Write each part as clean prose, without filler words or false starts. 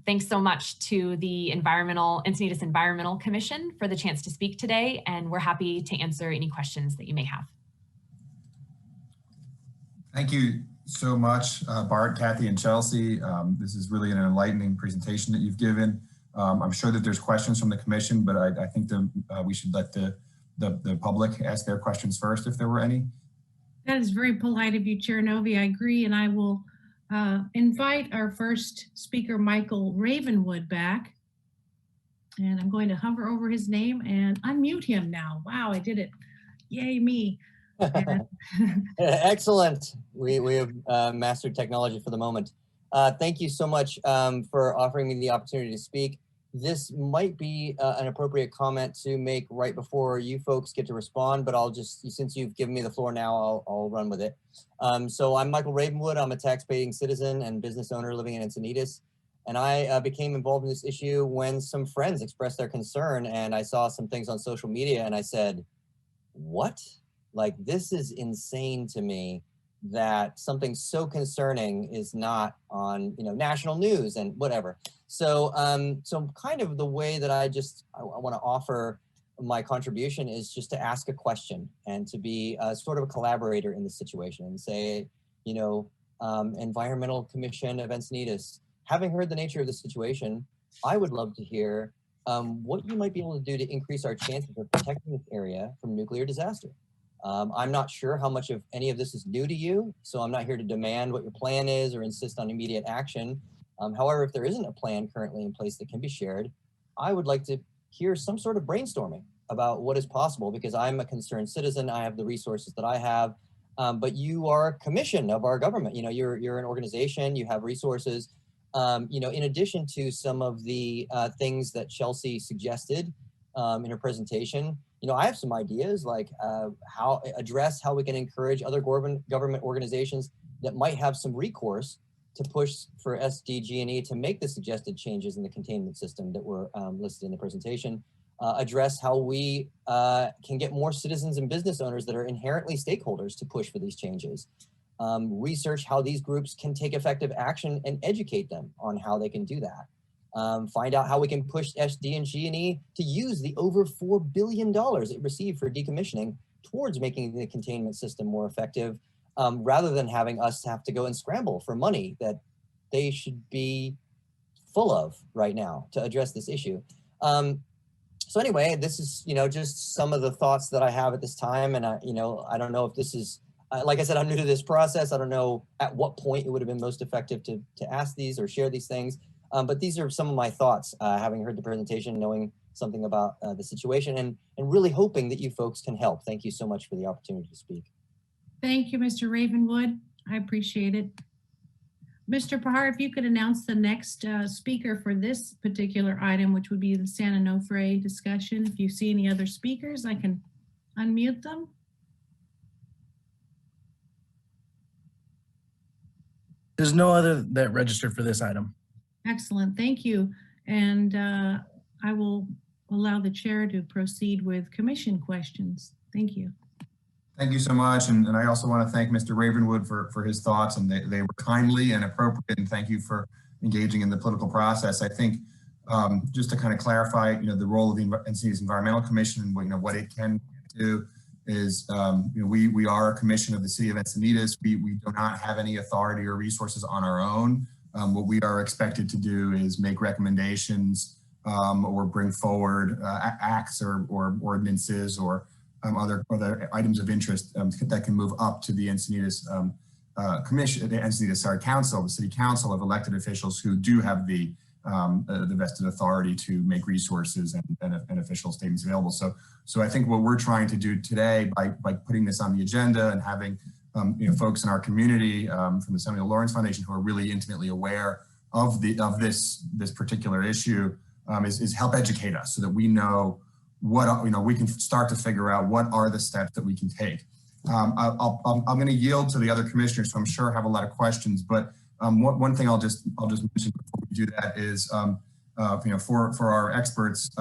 Thanks so much to the Encinitas Environmental Commission for the chance to speak today, and we're happy to answer any questions that you may have. Thank you so much, Bart, Kathy, and Chelsea. This is really an enlightening presentation that you've given. I'm sure that there's questions from the commission, but I think we should let the public ask their questions first, if there were any. That is very polite of you, Chair Novi. I agree, and I will invite our first speaker, Michael Ravenwood, back. And I'm going to hover over his name and unmute him now. Wow, I did it. Yay, me. Excellent. We have mastered technology for the moment. Thank you so much for offering me the opportunity to speak. This might be an appropriate comment to make right before you folks get to respond, but I'll just, since you've given me the floor now, I'll run with it. So I'm Michael Ravenwood. I'm a tax-paying citizen and business owner living in Encinitas. And I became involved in this issue when some friends expressed their concern, and I saw some things on social media and I said, what? Like, this is insane to me that something so concerning is not on, national news and whatever. So, so kind of the way that I want to offer my contribution is just to ask a question and to be sort of a collaborator in this situation and say, Environmental Commission of Encinitas, having heard the nature of the situation, I would love to hear what you might be able to do to increase our chances of protecting this area from nuclear disaster. I'm not sure how much of any of this is new to you, so I'm not here to demand what your plan is or insist on immediate action. However, if there isn't a plan currently in place that can be shared, I would like to hear some sort of brainstorming about what is possible, because I'm a concerned citizen. I have the resources that I have, but you are a commission of our government. You're an organization, you have resources. In addition to some of the things that Chelsea suggested in her presentation, I have some ideas like how we can encourage other government organizations that might have some recourse to push for SDG&E to make the suggested changes in the containment system that were listed in the presentation. Address how we can get more citizens and business owners that are inherently stakeholders to push for these changes. Research how these groups can take effective action and educate them on how they can do that. Find out how we can push SDG&E to use the over $4 billion it received for decommissioning towards making the containment system more effective, rather than having us have to go and scramble for money that they should be full of right now to address this issue. So anyway, this is, just some of the thoughts that I have at this time. And I don't know if this is, like I said, I'm new to this process. I don't know at what point it would have been most effective to ask these or share these things. But these are some of my thoughts, having heard the presentation, knowing something about the situation, and really hoping that you folks can help. Thank you so much for the opportunity to speak. Thank you, Mr. Ravenwood. I appreciate it. Mr. Pahar, if you could announce the next speaker for this particular item, which would be the San Onofre discussion. If you see any other speakers, I can unmute them. There's no other that registered for this item. Excellent, thank you. And I will allow the chair to proceed with commission questions. Thank you. Thank you so much. And I also want to thank Mr. Ravenwood for his thoughts, and they were kindly and appropriate. And thank you for engaging in the political process. I think just to kind of clarify, the role of the Encinitas Environmental Commission and what it can do is, we are a commission of the city of Encinitas. We do not have any authority or resources on our own. What we are expected to do is make recommendations or bring forward acts or ordinances or other items of interest that can move up to the Encinitas Commission, the Encinitas Council, the City Council of elected officials who do have the vested authority to make resources and official statements available. So I think what we're trying to do today by putting this on the agenda and having folks in our community from the Samuel Lawrence Foundation who are really intimately aware of this particular issue is help educate us so that we know what, we can start to figure out what are the steps that we can take. I'm going to yield to the other commissioners, so I'm sure I have a lot of questions, but one thing I'll just mention before we do that is, for our experts,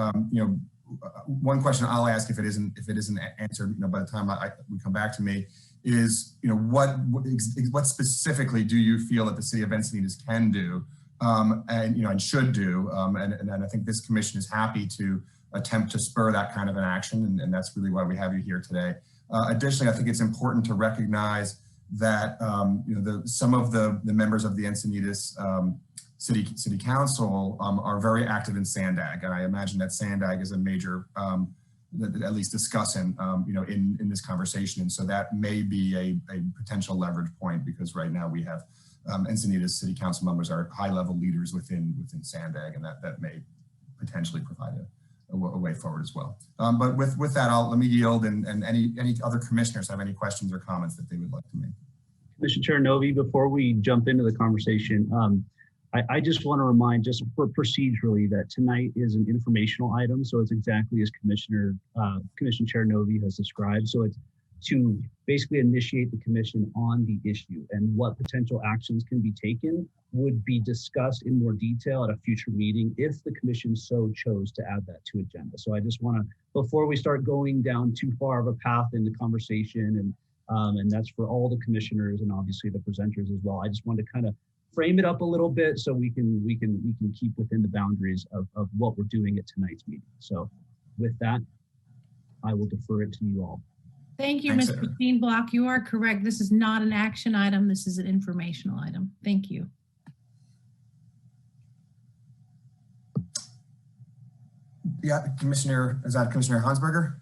one question I'll ask if it isn't answered, by the time we come back to me is, what specifically do you feel that the city of Encinitas can do and should do. And I think this commission is happy to attempt to spur that kind of an action, and that's really why we have you here today. Additionally, I think it's important to recognize that some of the members of the Encinitas City Council are very active in SANDAG, and I imagine that SANDAG is a major, at least discussing, in this conversation, and so that may be a potential leverage point, because right now we have Encinitas City Council members are high-level leaders within SANDAG, and that may potentially provide a way forward as well. But with that, let me yield, and any other commissioners have any questions or comments that they would like to make. Commissioner Chair Novi, before we jump into the conversation, I just want to remind, just for procedurally, that tonight is an informational item, so it's exactly as Commissioner Chair Novi has described. So it's to basically initiate the commission on the issue, and what potential actions can be taken would be discussed in more detail at a future meeting if the commission so chose to add that to agenda. So I just want to, before we start going down too far of a path in the conversation, and that's for all the commissioners and obviously the presenters as well, I just want to kind of frame it up a little bit so we can keep within the boundaries of what we're doing at tonight's meeting. So with that, I will defer it to you all. Thank you, Thanks, Mr. Sarah. Steenblock. You are correct. This is not an action item. This is an informational item. Thank you. Yeah, Commissioner Hansberger?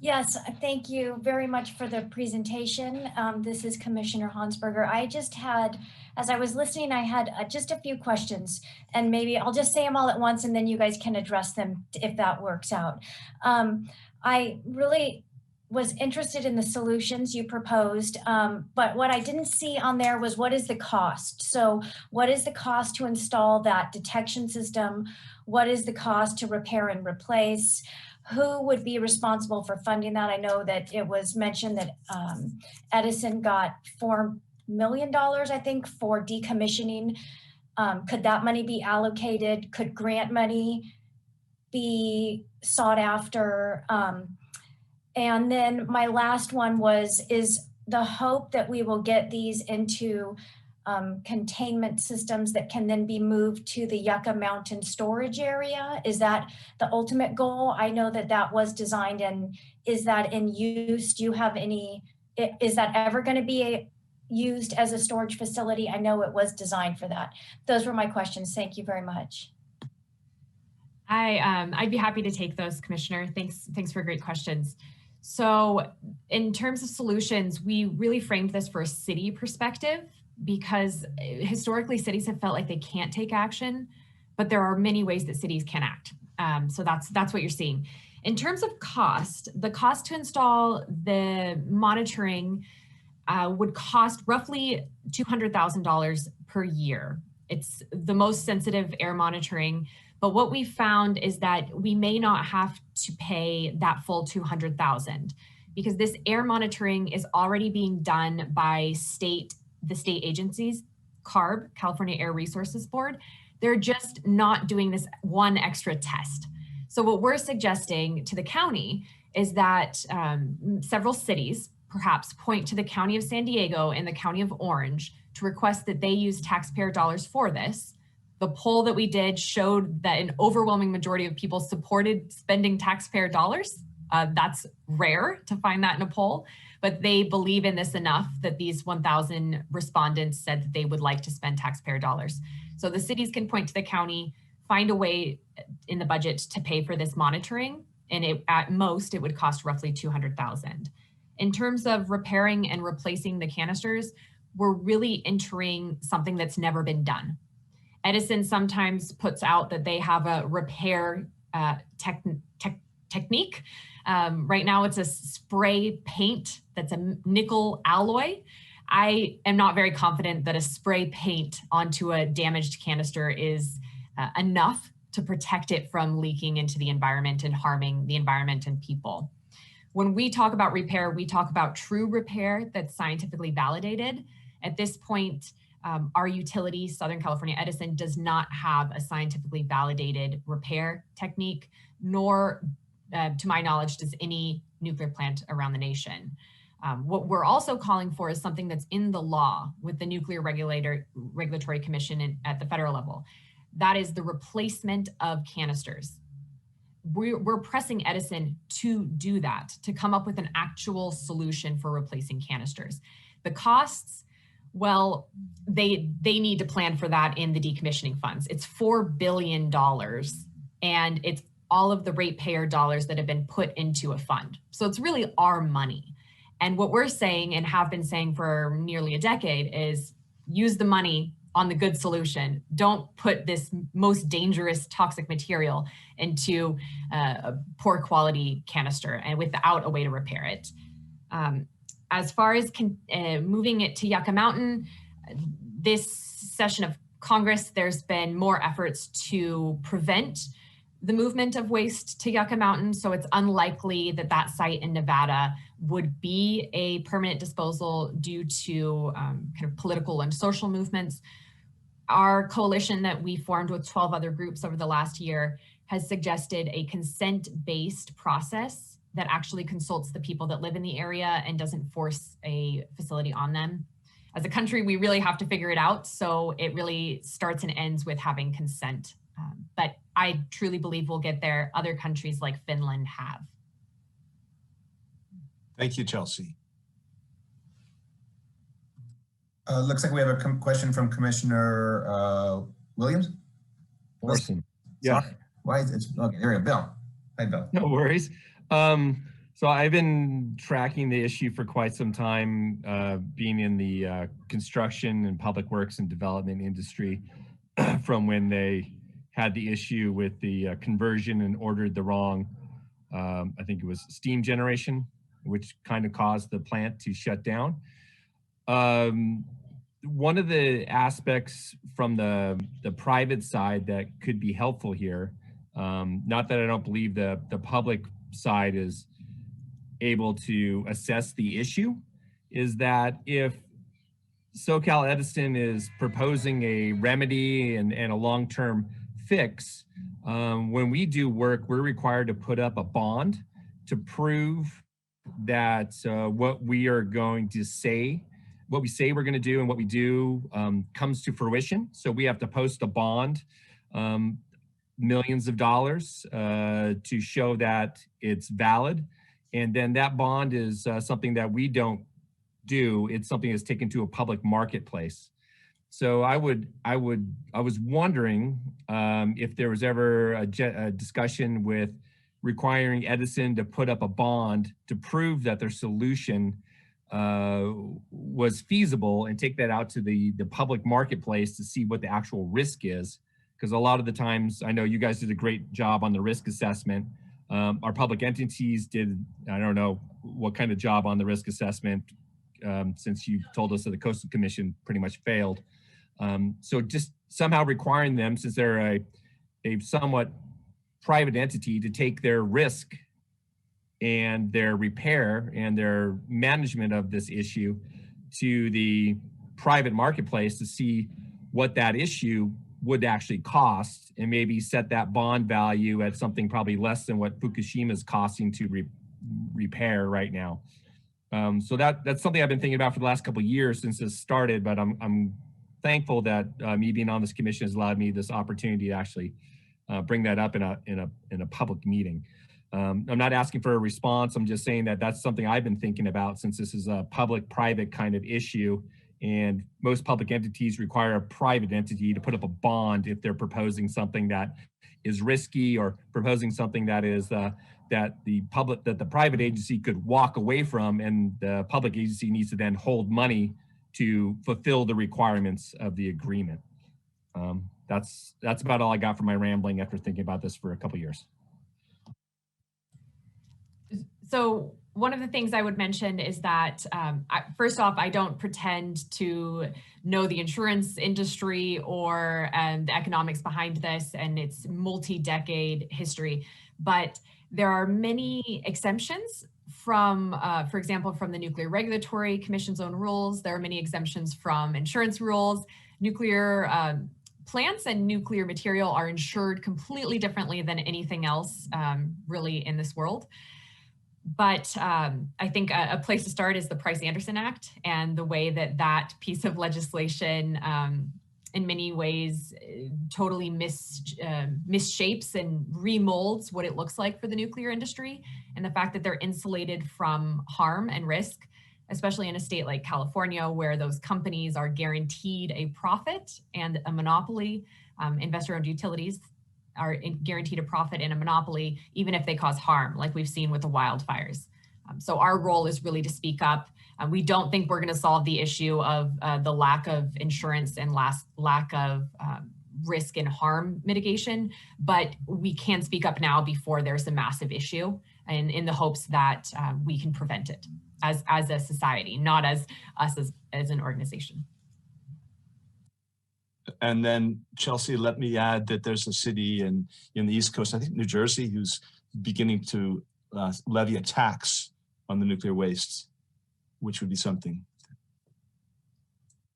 Yes, thank you very much for the presentation. This is Commissioner Hansberger. I just had, as I was listening, I had just a few questions, and maybe I'll just say them all at once and then you guys can address them if that works out. I really was interested in the solutions you proposed, but what I didn't see on there was what is the cost? So what is the cost to install that detection system? What is the cost to repair and replace? Who would be responsible for funding that? I know that it was mentioned that Edison got $4 million, I think, for decommissioning. Could that money be allocated? Could grant money be sought after? And then my last one is the hope that we will get these into containment systems that can then be moved to the Yucca Mountain storage area. Is that the ultimate goal? I know that that was designed, and is that in use? Do you have any, is that ever going to be used as a storage facility? I know it was designed for that. Those were my questions. Thank you very much. I'd be happy to take those, Commissioner. Thanks for great questions. So in terms of solutions, we really framed this for a city perspective, because historically cities have felt like they can't take action, but there are many ways that cities can act. So that's what you're seeing. In terms of cost, the cost to install the monitoring would cost roughly $200,000 per year. It's the most sensitive air monitoring, but what we found is that we may not have to pay that full $200,000, because this air monitoring is already being done by the state agencies, CARB, California Air Resources Board. They're just not doing this one extra test. So what we're suggesting to the county is that several cities perhaps point to the County of San Diego and the County of Orange to request that they use taxpayer dollars for this. The poll that we did showed that an overwhelming majority of people supported spending taxpayer dollars. That's rare to find that in a poll, but they believe in this enough that these 1,000 respondents said that they would like to spend taxpayer dollars. So the cities can point to the county, find a way in the budget to pay for this monitoring, and at most it would cost roughly $200,000. In terms of repairing and replacing the canisters, we're really entering something that's never been done. Edison sometimes puts out that they have a repair technique. Right now it's a spray paint that's a nickel alloy. I am not very confident that a spray paint onto a damaged canister is enough to protect it from leaking into the environment and harming the environment and people. When we talk about repair, we talk about true repair that's scientifically validated. At this point, our utility, Southern California Edison, does not have a scientifically validated repair technique, nor, to my knowledge, does any nuclear plant around the nation. What we're also calling for is something that's in the law with the Nuclear Regulatory Commission at the federal level. That is the replacement of canisters. We're pressing Edison to do that, to come up with an actual solution for replacing canisters. The costs, well, they need to plan for that in the decommissioning funds. It's $4 billion, and it's all of the ratepayer dollars that have been put into a fund. So it's really our money. And what we're saying, and have been saying for nearly a decade, is use the money on the good solution. Don't put this most dangerous toxic material into a poor quality canister and without a way to repair it. As far as moving it to Yucca Mountain, this session of Congress, there's been more efforts to prevent the movement of waste to Yucca Mountain. So it's unlikely that that site in Nevada would be a permanent disposal due to kind of political and social movements. Our coalition that we formed with 12 other groups over the last year has suggested a consent-based process that actually consults the people that live in the area and doesn't force a facility on them. As a country, we really have to figure it out. So it really starts and ends with having consent. But I truly believe we'll get there. Other countries like Finland have. Thank you, Chelsea. Looks like we have a question from Commissioner Williams. Orson. Yeah. Sorry. Why is it? Okay, there we go. Bill. Hi, Bill. No worries. So I've been tracking the issue for quite some time, being in the construction and public works and development industry from when they had the issue with the conversion and ordered the wrong, I think it was steam generation, which kind of caused the plant to shut down. One of the aspects from the private side that could be helpful here, not that I don't believe the public side is able to assess the issue, is that if SoCal Edison is proposing a remedy and a long-term fix, when we do work, we're required to put up a bond to prove that what we are going to say, what we say we're going to do and what we do comes to fruition. So we have to post a bond, millions of dollars, to show that it's valid. And then that bond is something that we don't do. It's something that's taken to a public marketplace. So I was wondering if there was ever a discussion with requiring Edison to put up a bond to prove that their solution was feasible and take that out to the public marketplace to see what the actual risk is. Because a lot of the times, I know you guys did a great job on the risk assessment. Our public entities did, I don't know what kind of job on the risk assessment, since you told us that the Coastal Commission pretty much failed. So just somehow requiring them, since they're a somewhat private entity, to take their risk and their repair and their management of this issue to the private marketplace to see what that issue would actually cost, and maybe set that bond value at something probably less than what Fukushima is costing to repair right now. So that's something I've been thinking about for the last couple of years since this started, but I'm thankful that me being on this commission has allowed me this opportunity to actually bring that up in a public meeting. I'm not asking for a response. I'm just saying that that's something I've been thinking about, since this is a public-private kind of issue, and most public entities require a private entity to put up a bond if they're proposing something that is risky, or proposing something that is that the private agency could walk away from, and the public agency needs to then hold money to fulfill the requirements of the agreement. That's about all I got from my rambling after thinking about this for a couple of years. So one of the things I would mention is that, first off, I don't pretend to know the insurance industry or the economics behind this and its multi-decade history, but there are many exemptions from, for example, from the Nuclear Regulatory Commission's own rules. There are many exemptions from insurance rules. Nuclear plants and nuclear material are insured completely differently than anything else really in this world. But I think a place to start is the Price-Anderson Act and the way that that piece of legislation in many ways totally misshapes and remolds what it looks like for the nuclear industry, and the fact that they're insulated from harm and risk, especially in a state like California, where those companies are guaranteed a profit and a monopoly. Investor-owned utilities are guaranteed a profit and a monopoly, even if they cause harm, like we've seen with the wildfires. So our role is really to speak up. We don't think we're going to solve the issue of the lack of insurance and lack of risk and harm mitigation, but we can speak up now before there's a massive issue, and in the hopes that we can prevent it as a society, not as us as an organization. And then, Chelsea, let me add that there's a city in the East Coast, I think New Jersey, who's beginning to levy a tax on the nuclear waste, which would be something.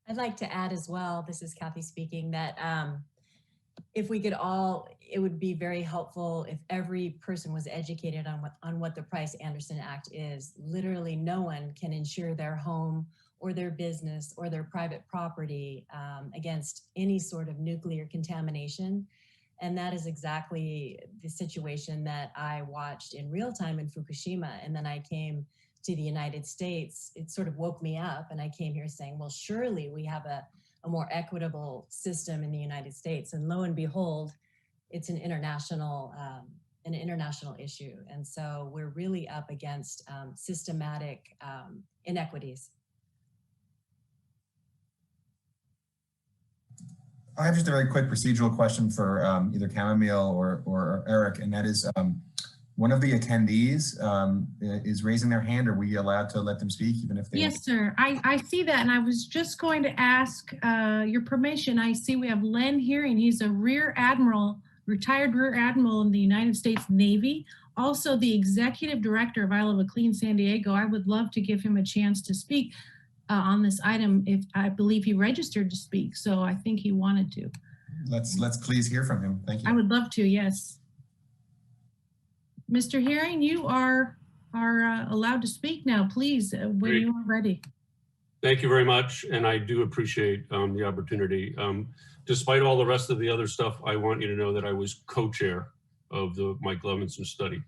I'd like to add as well, this is Kathy speaking, that if we could all, it would be very helpful if every person was educated on what the Price-Anderson Act is. Literally no one can insure their home or their business or their private property against any sort of nuclear contamination. And that is exactly the situation that I watched in real time in Fukushima. And then I came to the United States. It sort of woke me up, and I came here saying, well, surely we have a more equitable system in the United States. And lo and behold, it's an international issue. And so we're really up against systematic inequities. I have just a very quick procedural question for either Chamomile or Eric, and that is one of the attendees is raising their hand. Are we allowed to let them speak even if they? Yes, sir. I see that, and I was just going to ask your permission. I see we have Len Hering. He's a Rear Admiral, retired Rear Admiral in the United States Navy, also the Executive Director of I Love a Clean San Diego. I would love to give him a chance to speak on this item. If I believe he registered to speak, so I think he wanted to. Let's please hear from him. Thank you. I would love to. Yes, Mr. Hering, you are allowed to speak now. Please, when you are ready. Thank you very much, and I do appreciate the opportunity. Despite all the rest of the other stuff, I want you to know that I was co-chair of the Mike Levinson study.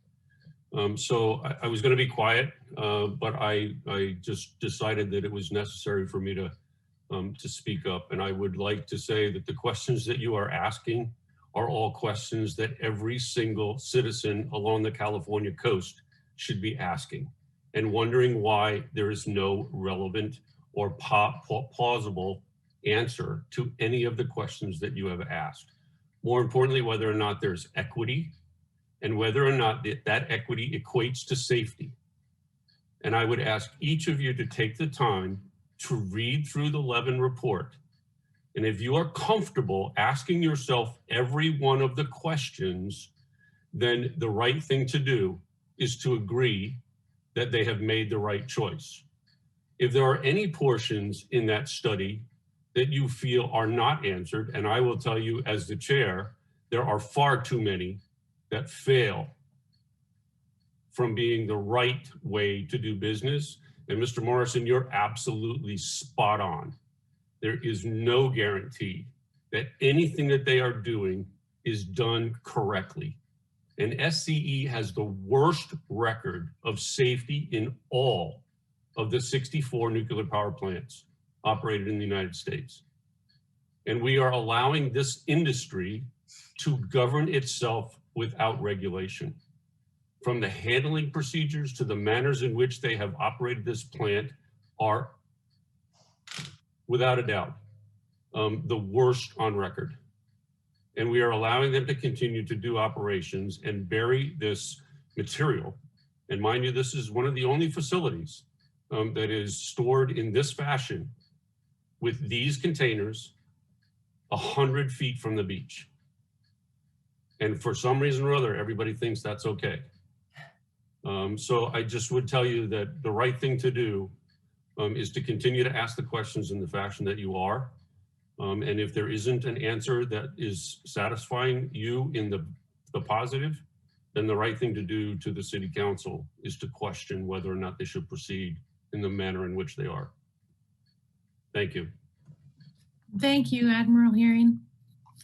So I was going to be quiet, but I just decided that it was necessary for me to speak up. And I would like to say that the questions that you are asking are all questions that every single citizen along the California coast should be asking, and wondering why there is no relevant or plausible answer to any of the questions that you have asked. More importantly, whether or not there's equity, and whether or not that equity equates to safety. And I would ask each of you to take the time to read through the Levin report. And if you are comfortable asking yourself every one of the questions, then the right thing to do is to agree that they have made the right choice. If there are any portions in that study that you feel are not answered, and I will tell you as the chair, there are far too many that fail from being the right way to do business. And Mr. Morrison, you're absolutely spot on. There is no guarantee that anything that they are doing is done correctly. And SCE has the worst record of safety in all of the 64 nuclear power plants operated in the United States. And we are allowing this industry to govern itself without regulation. From the handling procedures to the manners in which they have operated this plant are, without a doubt, the worst on record. And we are allowing them to continue to do operations and bury this material. And mind you, this is one of the only facilities that is stored in this fashion with these containers 100 feet from the beach. And for some reason or other, everybody thinks that's okay. So I just would tell you that the right thing to do is to continue to ask the questions in the fashion that you are. And if there isn't an answer that is satisfying you in the positive, then the right thing to do to the city council is to question whether or not they should proceed in the manner in which they are. Thank you. Thank you, Admiral Hering.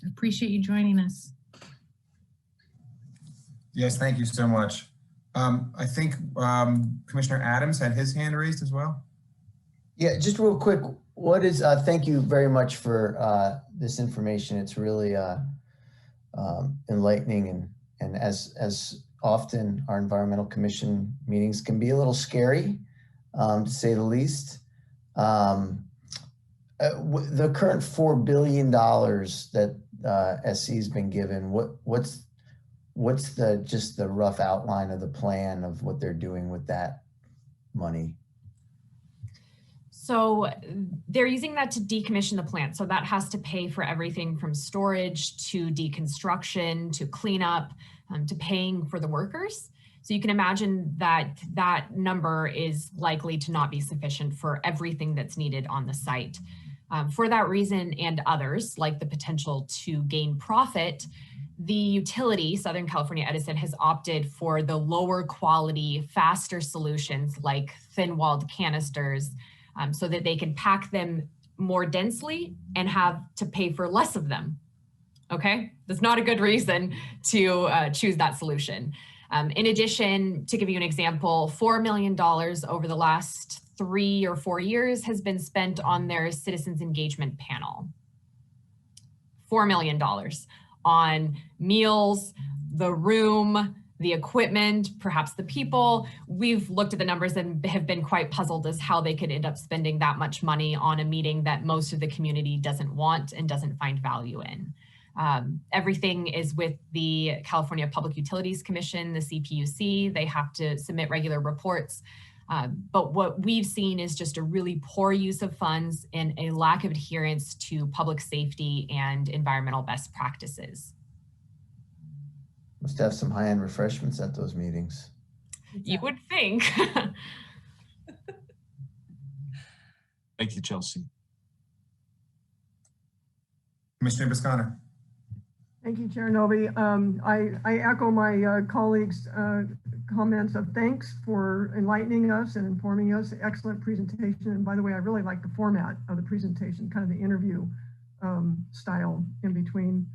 I appreciate you joining us. Yes, thank you so much. I think Commissioner Adams had his hand raised as well. Yeah, just real quick, what is, thank you very much for this information. It's really enlightening, and as often our environmental commission meetings can be a little scary, to say the least. The current $4 billion that SC has been given, what's just the rough outline of the plan of what they're doing with that money? So they're using that to decommission the plant. So that has to pay for everything from storage to deconstruction to cleanup, to paying for the workers. So you can imagine that that number is likely to not be sufficient for everything that's needed on the site. For that reason and others, like the potential to gain profit, the utility, Southern California Edison, has opted for the lower quality, faster solutions like thin-walled canisters, so that they can pack them more densely and have to pay for less of them. Okay, that's not a good reason to choose that solution. In addition, to give you an example, $4 million over the last 3 or 4 years has been spent on their citizens engagement panel. $4 million on meals, the room, the equipment, perhaps the people. We've looked at the numbers and have been quite puzzled as how they could end up spending that much money on a meeting that most of the community doesn't want and doesn't find value in. Everything is with the California Public Utilities Commission, the CPUC. They have to submit regular reports. But what we've seen is just a really poor use of funds and a lack of adherence to public safety and environmental best practices. Must have some high-end refreshments at those meetings. You would think. Thank you, Chelsea. Commissioner Bisconder. Thank you, Chair Novi. I echo my colleagues' comments of thanks for enlightening us and informing us. Excellent presentation. And by the way, I really like the format of the presentation, kind of the interview style in between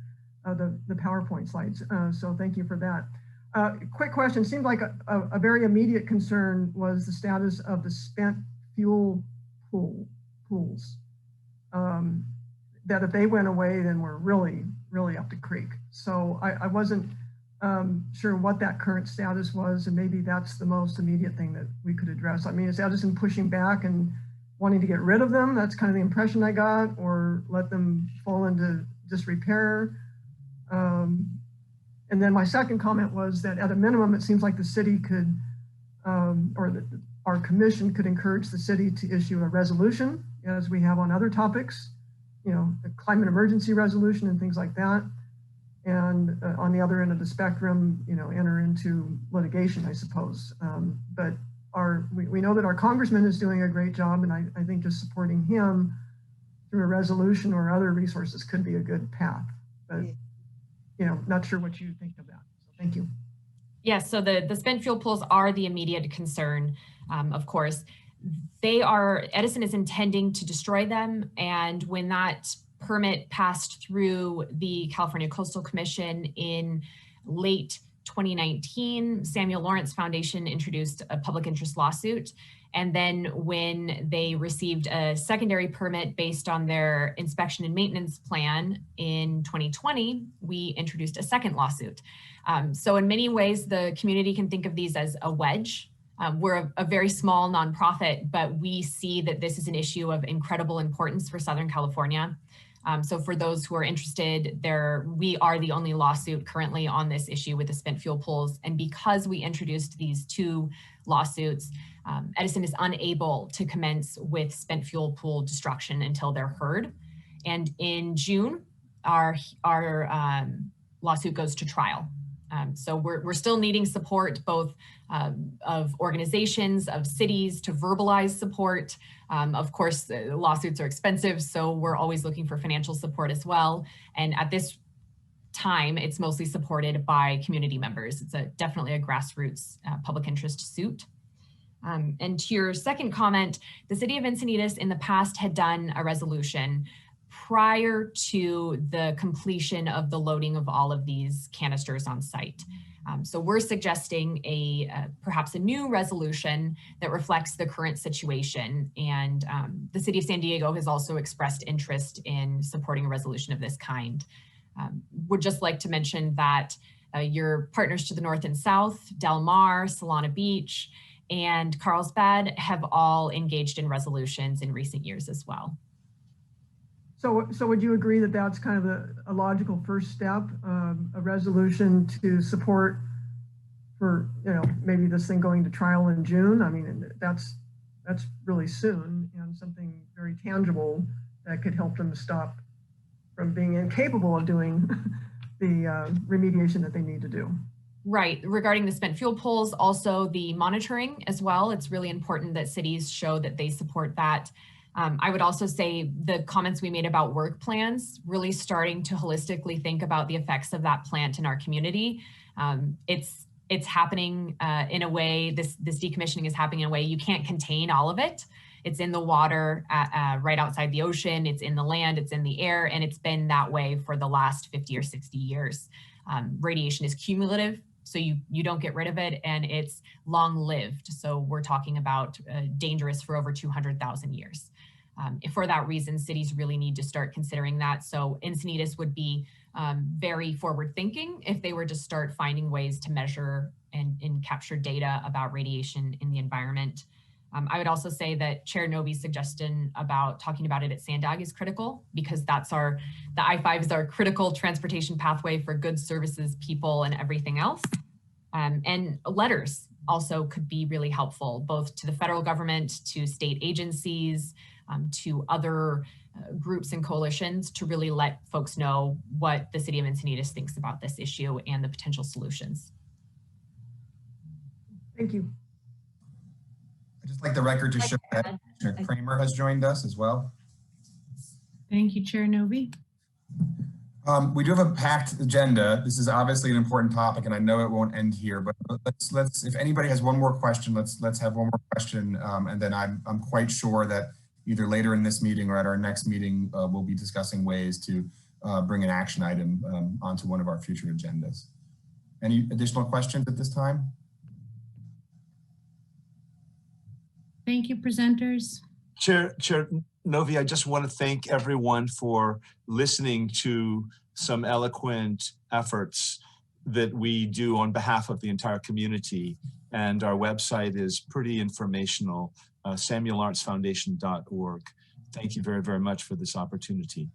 the PowerPoint slides. So thank you for that. Quick question. Seemed like a very immediate concern was the status of the spent fuel pools. That if they went away, then we're really up the creek. So I wasn't sure what that current status was, and maybe that's the most immediate thing that we could address. I mean, is Edison pushing back and wanting to get rid of them? That's kind of the impression I got, or let them fall into disrepair. And then my second comment was that at a minimum, it seems like the city could, our commission could encourage the city to issue a resolution, as we have on other topics, you know, the climate emergency resolution and things like that. And on the other end of the spectrum, you know, enter into litigation, I suppose. But we know that our congressman is doing a great job, and I think just supporting him through a resolution or other resources could be a good path. But, you know, not sure what you think of that. So thank you. Yes, so the spent fuel pools are the immediate concern, of course. Edison is intending to destroy them, and when that permit passed through the California Coastal Commission in late 2019, Samuel Lawrence Foundation introduced a public interest lawsuit. And then when they received a secondary permit based on their inspection and maintenance plan in 2020, we introduced a second lawsuit. So in many ways, the community can think of these as a wedge. We're a very small nonprofit, but we see that this is an issue of incredible importance for Southern California. So for those who are interested, we are the only lawsuit currently on this issue with the spent fuel pools. And because we introduced these two lawsuits, Edison is unable to commence with spent fuel pool destruction until they're heard. And in June, our lawsuit goes to trial. So we're still needing support, both of organizations, of cities to verbalize support. Of course, lawsuits are expensive, so we're always looking for financial support as well. And at this time, it's mostly supported by community members. It's definitely a grassroots public interest suit. And to your second comment, the city of Encinitas in the past had done a resolution prior to the completion of the loading of all of these canisters on site. So we're suggesting perhaps a new resolution that reflects the current situation. And the city of San Diego has also expressed interest in supporting a resolution of this kind. Would just like to mention that your partners to the north and south, Del Mar, Solana Beach, and Carlsbad have all engaged in resolutions in recent years as well. So would you agree that that's kind of a logical first step, a resolution to support for, you know, maybe this thing going to trial in June? I mean, that's really soon, and something very tangible that could help them stop from being incapable of doing the remediation that they need to do. Right. Regarding the spent fuel pools, also the monitoring as well. It's really important that cities show that they support that. I would also say the comments we made about work plans, really starting to holistically think about the effects of that plant in our community. It's happening in a way, this decommissioning is happening in a way you can't contain all of it. It's in the water right outside the ocean, it's in the land, it's in the air, and it's been that way for the last 50 or 60 years. Radiation is cumulative, so you don't get rid of it, and it's long-lived. So we're talking about dangerous for over 200,000 years. For that reason, cities really need to start considering that. So Encinitas would be very forward-thinking if they were to start finding ways to measure and capture data about radiation in the environment. I would also say that Chair Novi's suggestion about talking about it at Sandag is critical, because that's the I-5 is our critical transportation pathway for goods, services, people, and everything else. And letters also could be really helpful, both to the federal government, to state agencies, to other groups and coalitions, to really let folks know what the city of Encinitas thinks about this issue and the potential solutions. Thank you. I'd just like the record to show that Commissioner Kramer has joined us as well. Thank you, Chair Novi. We do have a packed agenda. This is obviously an important topic, and I know it won't end here, but let's if anybody has one more question, let's have one more question, and then I'm quite sure that either later in this meeting or at our next meeting, we'll be discussing ways to bring an action item onto one of our future agendas. Any additional questions at this time? Thank you, presenters. Chair Novi, I just want to thank everyone for listening to some eloquent efforts that we do on behalf of the entire community. And our website is pretty informational, SamuelLawrenceFoundation.org. Thank you very, very much for this opportunity.